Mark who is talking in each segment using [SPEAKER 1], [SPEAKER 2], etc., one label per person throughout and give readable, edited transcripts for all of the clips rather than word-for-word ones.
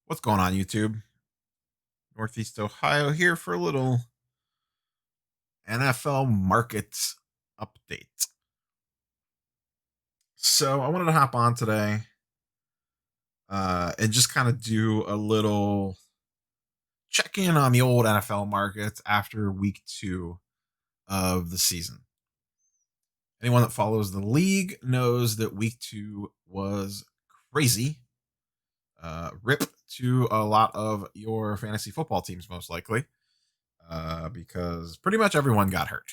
[SPEAKER 1] What's going on, YouTube? Northeast Ohio here for a little NFL markets update. So I wanted to hop on today and just kind of do a little check in on the old NFL markets after week 2 of the season. Anyone that follows the league knows that week 2 was crazy. Rip to a lot of your fantasy football teams, most likely, because pretty much everyone got hurt.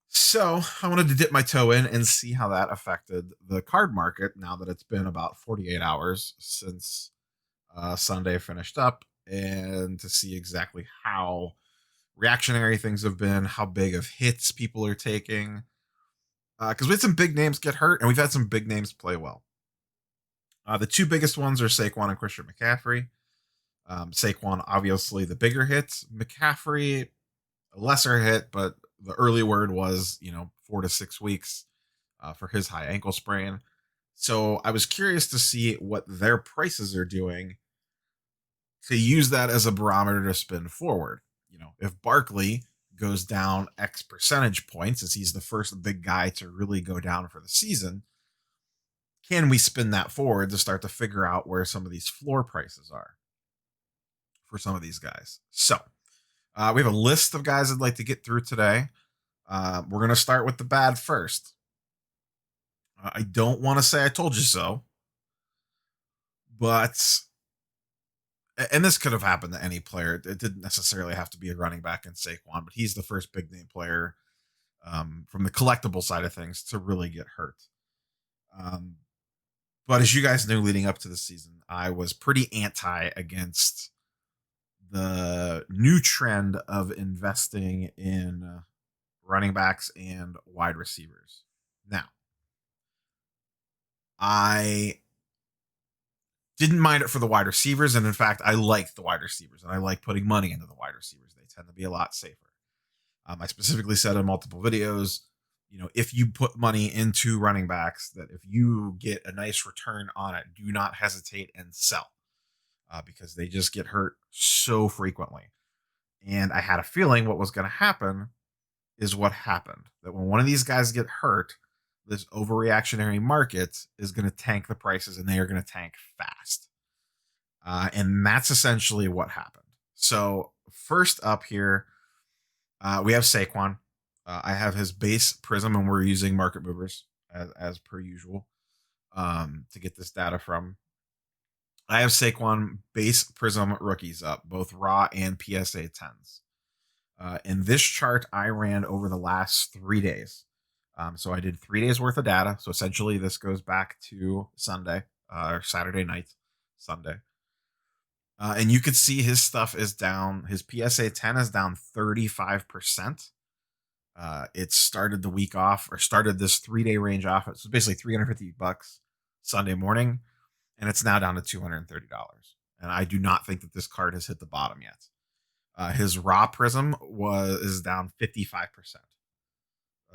[SPEAKER 1] So I wanted to dip my toe in and see how that affected the card market now that it's been about 48 hours since Sunday finished up, and to see exactly how reactionary things have been, how big of hits people are taking. Because we had some big names get hurt, and we've had some big names play well. The two biggest ones are Saquon and Christian McCaffrey. Saquon, obviously, the bigger hits. McCaffrey, a lesser hit, but the early word was, 4 to 6 weeks for his high ankle sprain. So I was curious to see what their prices are doing to use that as a barometer to spin forward. If Barkley goes down X percentage points, as he's the first big guy to really go down for the season, can we spin that forward to start to figure out where some of these floor prices are for some of these guys? So we have a list of guys I'd like to get through today. We're going to start with the bad first. I don't want to say I told you so, but, and this could have happened to any player. It didn't necessarily have to be a running back in Saquon, but he's the first big name player from the collectible side of things to really get hurt. But as you guys knew leading up to the season, I was pretty anti against the new trend of investing in running backs and wide receivers. Now, I didn't mind it for the wide receivers, and in fact, I like the wide receivers, and I like putting money into the wide receivers. They tend to be a lot safer. I specifically said in multiple videos, if you put money into running backs, that if you get a nice return on it, do not hesitate and sell, because they just get hurt so frequently. And I had a feeling what was going to happen is what happened. That when one of these guys get hurt, this overreactionary market is going to tank the prices, and they are going to tank fast. And that's essentially what happened. So first up here, we have Saquon. I have his base prism, and we're using market movers as per usual to get this data from. I have Saquon base prism rookies up, both raw and PSA 10s. In this chart, I ran over the last 3 days. So I did 3 days worth of data. So essentially, this goes back to Sunday or Saturday night, Sunday. And you could see his stuff is down. His PSA 10 is down 35%. It started the week off, or started this 3-day range off. So basically $350 Sunday morning, and it's now down to $230. And I do not think that this card has hit the bottom yet. His raw prism is down 55%.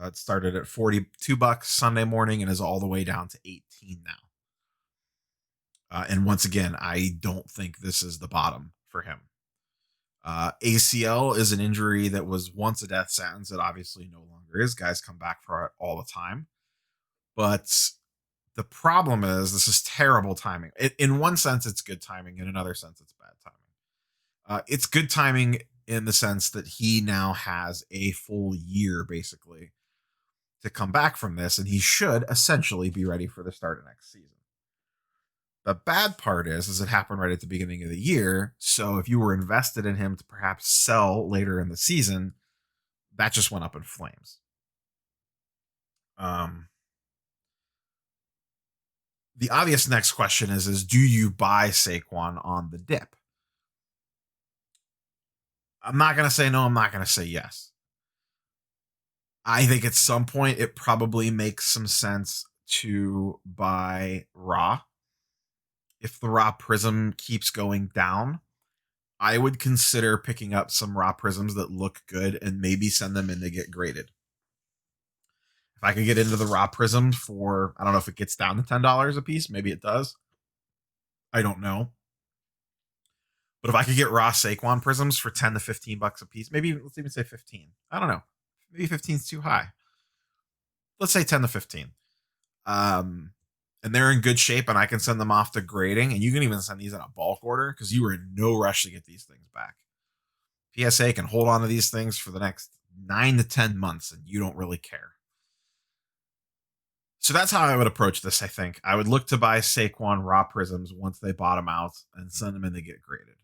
[SPEAKER 1] It started at $42 Sunday morning and is all the way down to 18 now. And once again, I don't think this is the bottom for him. ACL is an injury that was once a death sentence. It obviously no longer is. Guys come back for it all the time. But the problem is, this is terrible timing. In one sense, it's good timing. In another sense, it's bad timing. It's good timing in the sense that he now has a full year, basically, to come back from this, and he should essentially be ready for the start of next season. The bad part is it happened right at the beginning of the year. So if you were invested in him to perhaps sell later in the season, that just went up in flames. The obvious next question is do you buy Saquon on the dip? I'm not going to say no. I'm not going to say yes. I think at some point it probably makes some sense to buy raw. If the raw prism keeps going down, I would consider picking up some raw prisms that look good and maybe send them in to get graded. If I could get into the raw prism for, I don't know if it gets down to $10 a piece, maybe it does. I don't know. But if I could get raw Saquon prisms for 10 to 15 bucks a piece, maybe let's even say 15. I don't know. Maybe 15 is too high. Let's say 10 to 15. Um, and they're in good shape and I can send them off to grading. And you can even send these in a bulk order because you are in no rush to get these things back. PSA can hold on to these things for the next 9 to 10 months and you don't really care. So that's how I would approach this, I think. I would look to buy Saquon raw prisms once they bottom out and send them in to get graded.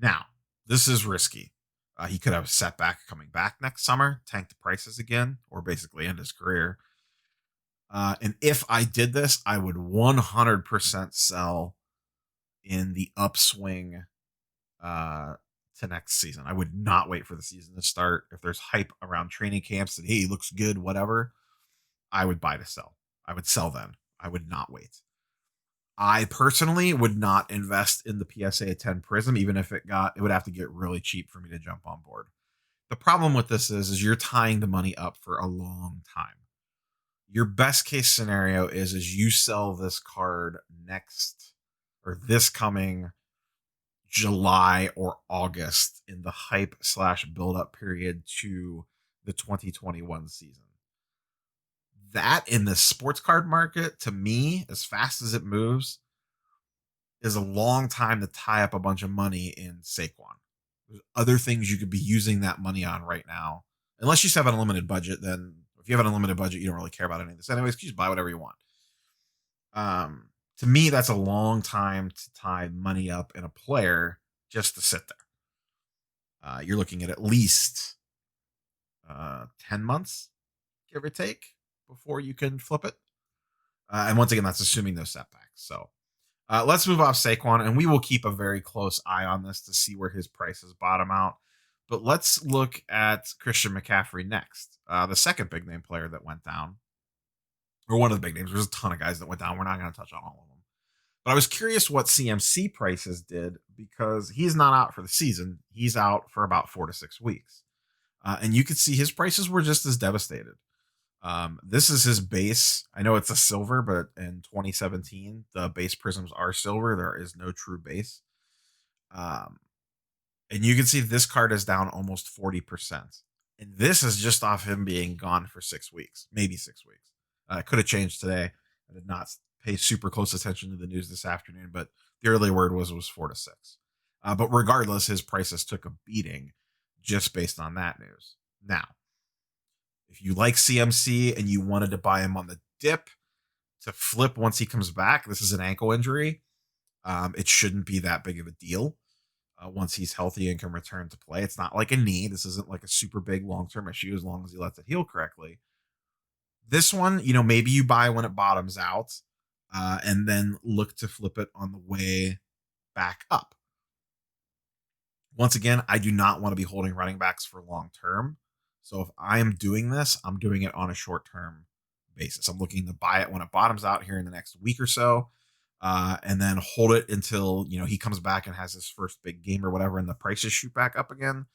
[SPEAKER 1] Now, this is risky. He could have a setback coming back next summer, tank the prices again, or basically end his career. And if I did this, I would 100% sell in the upswing to next season. I would not wait for the season to start. If there's hype around training camps that, hey, he looks good, whatever, I would buy to sell. I would sell then. I would not wait. I personally would not invest in the PSA 10 Prism, even if it would have to get really cheap for me to jump on board. The problem with this is you're tying the money up for a long time. Your best case scenario is you sell this card next or this coming July or August in the hype / build up period to the 2021 season. That in the sports card market, to me, as fast as it moves, is a long time to tie up a bunch of money in Saquon. There's other things you could be using that money on right now. Unless you just have an unlimited budget, then if you have an unlimited budget, you don't really care about any of this. Anyways, you just buy whatever you want. To me, that's a long time to tie money up in a player just to sit there. You're looking at least 10 months, give or take, before you can flip it. And once again, that's assuming no setbacks. So let's move off Saquon, and we will keep a very close eye on this to see where his prices bottom out. But let's look at Christian McCaffrey next, the second big name player that went down, or one of the big names. There's a ton of guys that went down. We're not going to touch on all of them. But I was curious what CMC prices did because he's not out for the season. He's out for about 4 to 6 weeks. And you could see his prices were just as devastated. This is his base. I know it's a silver, but in 2017, the base prisms are silver. There is no true base. And you can see this card is down almost 40%. And this is just off him being gone for 6 weeks, maybe 6 weeks. It could have changed today. I did not pay super close attention to the news this afternoon, but the early word was 4 to 6. But regardless, his prices took a beating just based on that news. Now, if you like CMC and you wanted to buy him on the dip to flip once he comes back, this is an ankle injury. It shouldn't be that big of a deal once he's healthy and can return to play. It's not like a knee. This isn't like a super big long-term issue as long as he lets it heal correctly. This one, maybe you buy when it bottoms out and then look to flip it on the way back up. Once again, I do not want to be holding running backs for long term. So if I am doing this, I'm doing it on a short term basis. I'm looking to buy it when it bottoms out here in the next week or so, and then hold it until he comes back and has his first big game or whatever, and the prices shoot back up again.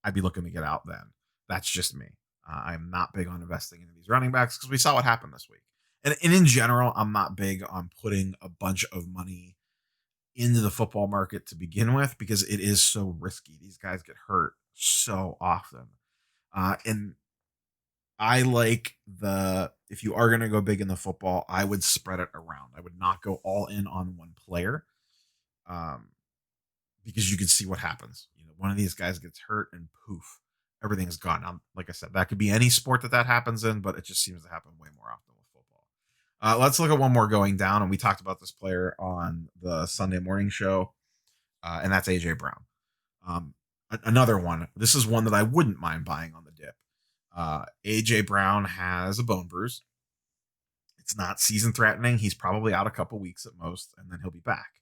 [SPEAKER 1] I'd be looking to get out then. That's just me. I'm not big on investing in these running backs because we saw what happened this week. And in general, I'm not big on putting a bunch of money into the football market to begin with because it is so risky. These guys get hurt so often. And I like if you are going to go big in the football, I would spread it around. I would not go all in on one player because you can see what happens. One of these guys gets hurt and poof, everything's gone. Now, like I said, that could be any sport that happens in, but it just seems to happen way more often with football. Let's look at one more going down, and we talked about this player on the Sunday morning show, and that's AJ Brown. Another one. This is one that I wouldn't mind buying on the dip. AJ Brown has a bone bruise. It's not season threatening. He's probably out a couple weeks at most, and then he'll be back.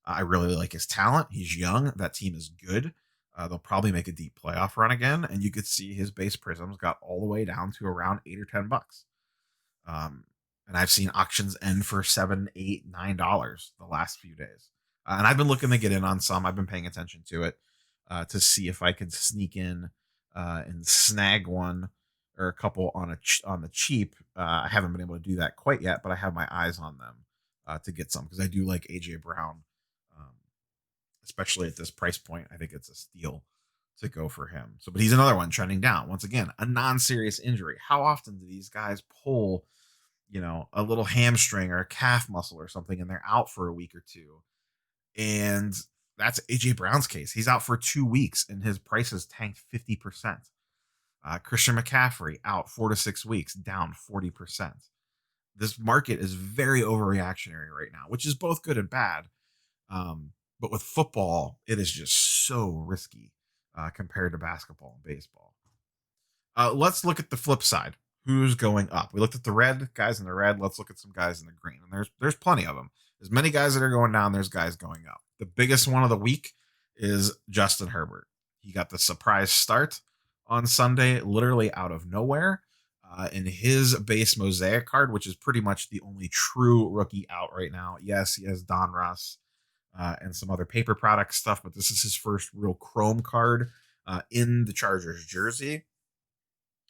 [SPEAKER 1] I really like his talent. He's young. That team is good. They'll probably make a deep playoff run again, and you could see his base prisms got all the way down to around $8 or $10. And I've seen auctions end for $7, $8, $9 the last few days. And I've been looking to get in on some. I've been paying attention to it to see if I could sneak in and snag one or a couple on the cheap. I haven't been able to do that quite yet, but I have my eyes on them. to get some because I do like AJ Brown, um, especially at this price point. I think it's a steal to go for him. So, but he's another one trending down. Once again, a non-serious injury. How often do these guys pull, a little hamstring or a calf muscle or something, and they're out for a week or two? And that's AJ Brown's case. He's out for 2 weeks, and his price has tanked 50%. Christian McCaffrey out 4 to 6 weeks, down 40%. This market is very overreactionary right now, which is both good and bad. But with football, it is just so risky compared to basketball and baseball. Let's look at the flip side. Who's going up? We looked at the red guys in the red. Let's look at some guys in the green, and there's plenty of them. There's many guys that are going down. There's guys going up. The biggest one of the week is Justin Herbert. He got the surprise start on Sunday, literally out of nowhere. In his base mosaic card, which is pretty much the only true rookie out right now. Yes, he has Don Ross and some other paper product stuff, but this is his first real chrome card in the Chargers jersey.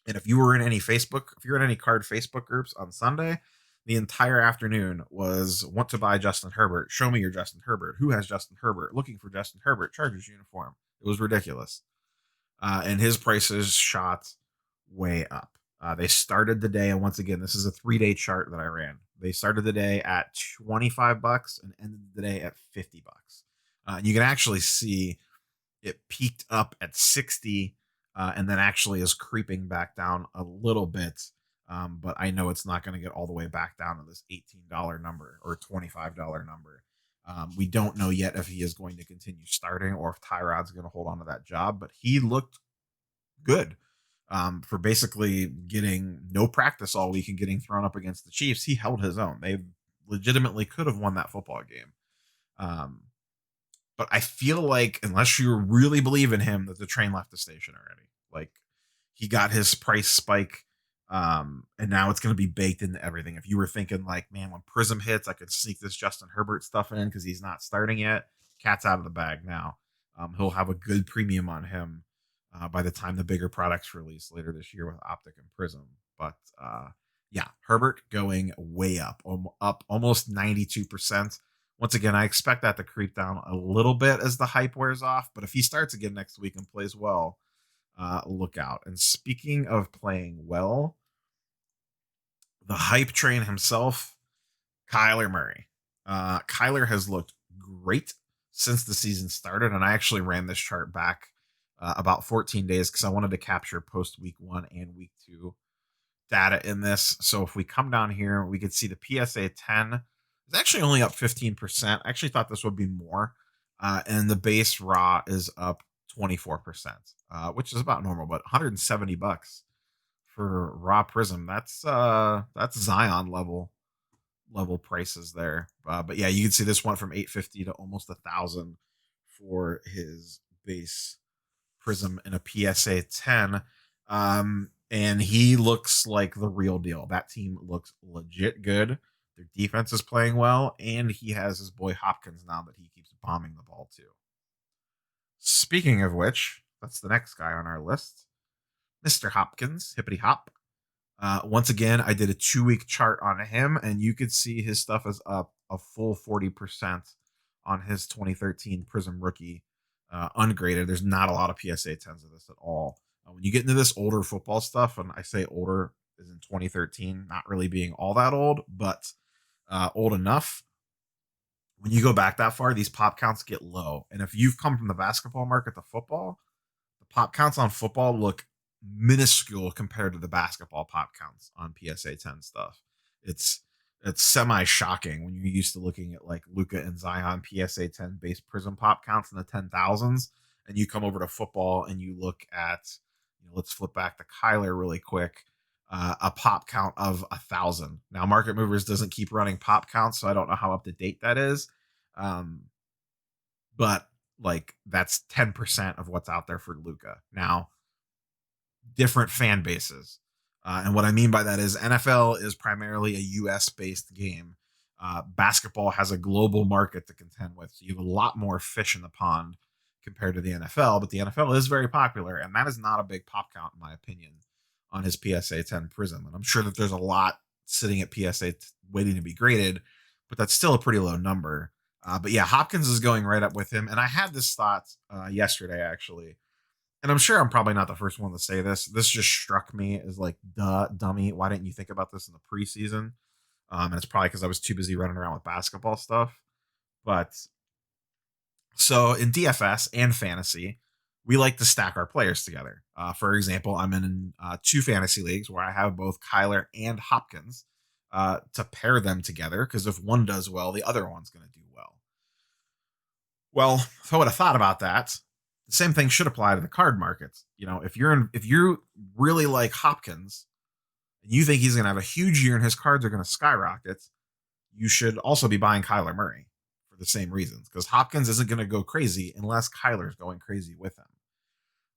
[SPEAKER 1] And if you were in any card Facebook groups on Sunday, the entire afternoon was want to buy Justin Herbert. Show me your Justin Herbert. Who has Justin Herbert? Looking for Justin Herbert. Chargers uniform. It was ridiculous. And his prices shot way up. They started the day, and once again, this is a 3-day chart that I ran. They started the day at $25 and ended the day at $50. And you can actually see it peaked up at 60 and then actually is creeping back down a little bit. But I know it's not going to get all the way back down to this $18 number or $25 number. We don't know yet if he is going to continue starting or if Tyrod's going to hold on to that job, but he looked good for basically getting no practice all week and getting thrown up against the Chiefs. He held his own. They legitimately could have won that football game. But I feel like unless you really believe in him, that the train left the station already. Like he got his price spike. And now it's going to be baked into everything. If you were thinking like, man, when Prism hits, I could sneak this Justin Herbert stuff in because he's not starting yet. Cat's out of the bag now. He'll have a good premium on him by the time the bigger products release later this year with Optic and Prism. But yeah, Herbert going way up almost 92%. Once again, I expect that to creep down a little bit as the hype wears off. But if he starts again next week and plays well, look out. And speaking of playing well, the hype train himself, Kyler Murray. Kyler has looked great since the season started, and I actually ran this chart back about 14 days because I wanted to capture post week 1 and week 2 data in this. So if we come down here, we could see the PSA 10 is actually only up 15%. I actually thought this would be more. And the base raw is up 24%, which is about normal, but $170 for raw Prism. That's Zion level prices there. But yeah, you can see this one from $850 to almost $1,000 for his base Prism in a PSA 10. And he looks like the real deal. That team looks legit good. Their defense is playing well, and he has his boy Hopkins now that he keeps bombing the ball too. Speaking of which, that's the next guy on our list, Mr. Hopkins, hippity hop. Once again, I did a 2-week chart on him, and you could see his stuff is up a full 40% on his 2013 Prism rookie, ungraded. There's not a lot of PSA 10s of this at all. When you get into this older football stuff, and I say older is in 2013, not really being all that old, but old enough. When you go back that far, these pop counts get low. And if you've come from the basketball market to football, the pop counts on football look minuscule compared to the basketball pop counts on PSA 10 stuff. It's semi-shocking when you're used to looking at like Luka and Zion PSA 10 base Prism pop counts in the 10,000s, and you come over to football and you look at, let's flip back to Kyler really quick, a pop count of 1,000. Now, Market Movers doesn't keep running pop counts, so I don't know how up to date that is. But like that's 10% of what's out there for Luka. Now, different fan bases. And what I mean by that is NFL is primarily a US based game. Basketball has a global market to contend with. So you have a lot more fish in the pond compared to the NFL, but the NFL is very popular, and that is not a big pop count, in my opinion, on his PSA 10 Prism. And I'm sure that there's a lot sitting at PSA waiting to be graded, but that's still a pretty low number. But yeah, Hopkins is going right up with him. And I had this thought yesterday, actually. And I'm sure I'm probably not the first one to say this. This just struck me as like, duh, dummy. Why didn't you think about this in the preseason? And it's probably because I was too busy running around with basketball stuff. But so in DFS and fantasy, we like to stack our players together. For example, I'm in two fantasy leagues where I have both Kyler and Hopkins to pair them together because if one does well, the other one's going to do well. Well, if I would have thought about that, the same thing should apply to the card markets. If you really like Hopkins and you think he's going to have a huge year and his cards are going to skyrocket, you should also be buying Kyler Murray for the same reasons because Hopkins isn't going to go crazy unless Kyler's going crazy with him.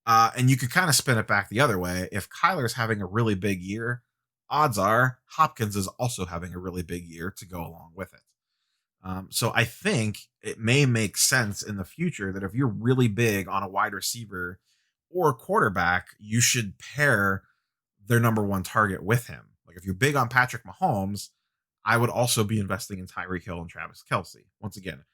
[SPEAKER 1] And you could kind of spin it back the other way. If Kyler's having a really big year, odds are Hopkins is also having a really big year to go along with it. So I think it may make sense in the future that if you're really big on a wide receiver or quarterback, you should pair their number one target with him. Like if you're big on Patrick Mahomes, I would also be investing in Tyreek Hill and Travis Kelce. Once again,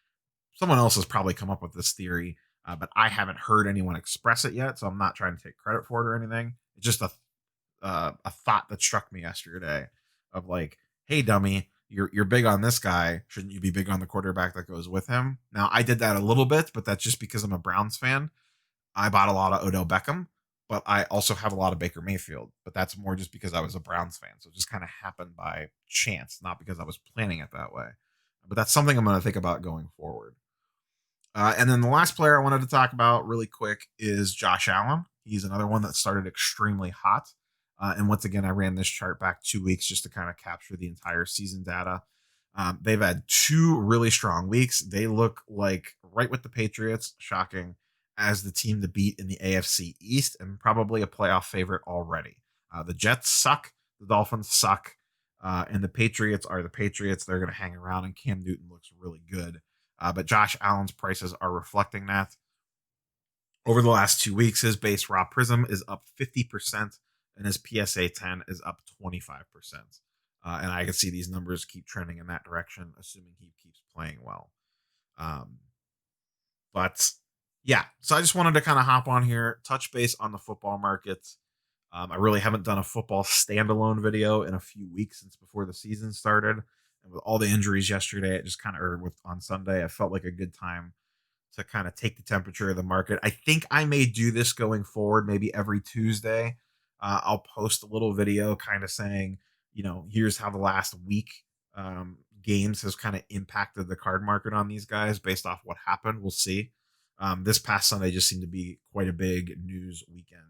[SPEAKER 1] someone else has probably come up with this theory, but I haven't heard anyone express it yet, so I'm not trying to take credit for it or anything. It's just a thought that struck me yesterday of like, hey, dummy, you're big on this guy. Shouldn't you be big on the quarterback that goes with him? Now, I did that a little bit, but that's just because I'm a Browns fan. I bought a lot of Odell Beckham, but I also have a lot of Baker Mayfield. But that's more just because I was a Browns fan. So it just kind of happened by chance, not because I was planning it that way. But that's something I'm going to think about going forward. And then the last player I wanted to talk about really quick is Josh Allen. He's another one that started extremely hot. And once again, I ran this chart back 2 weeks just to kind of capture the entire season data. They've had 2 really strong weeks. They look like, right with the Patriots, shocking, as the team to beat in the AFC East and probably a playoff favorite already. The Jets suck. The Dolphins suck. And the Patriots are the Patriots. They're going to hang around, and Cam Newton looks really good. But Josh Allen's prices are reflecting that. Over the last 2 weeks, his base raw prism is up 50%, and his PSA 10 is up 25%. And I can see these numbers keep trending in that direction, assuming he keeps playing well. But yeah, so I just wanted to kind of hop on here, touch base on the football markets. I really haven't done a football standalone video in a few weeks since before the season started. And with all the injuries yesterday, it just kind of, or with on Sunday, I felt like a good time to kind of take the temperature of the market. I think I may do this going forward, maybe every Tuesday. I'll post a little video kind of saying, here's how the last week games has kind of impacted the card market on these guys based off what happened. We'll see. This past Sunday just seemed to be quite a big news weekend,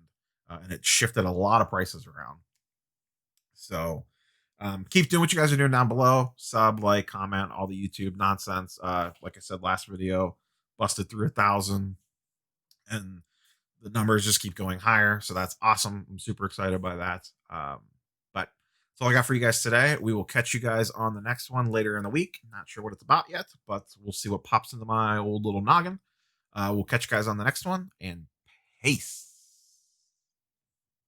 [SPEAKER 1] and it shifted a lot of prices around. So keep doing what you guys are doing down below. Sub, like, comment, all the YouTube nonsense. Like I said, last video busted through 1,000, and the numbers just keep going higher. So that's awesome. I'm super excited by that. But that's all I got for you guys today. We will catch you guys on the next one later in the week. Not sure what it's about yet, but we'll see what pops into my old little noggin. We'll catch you guys on the next one, and peace.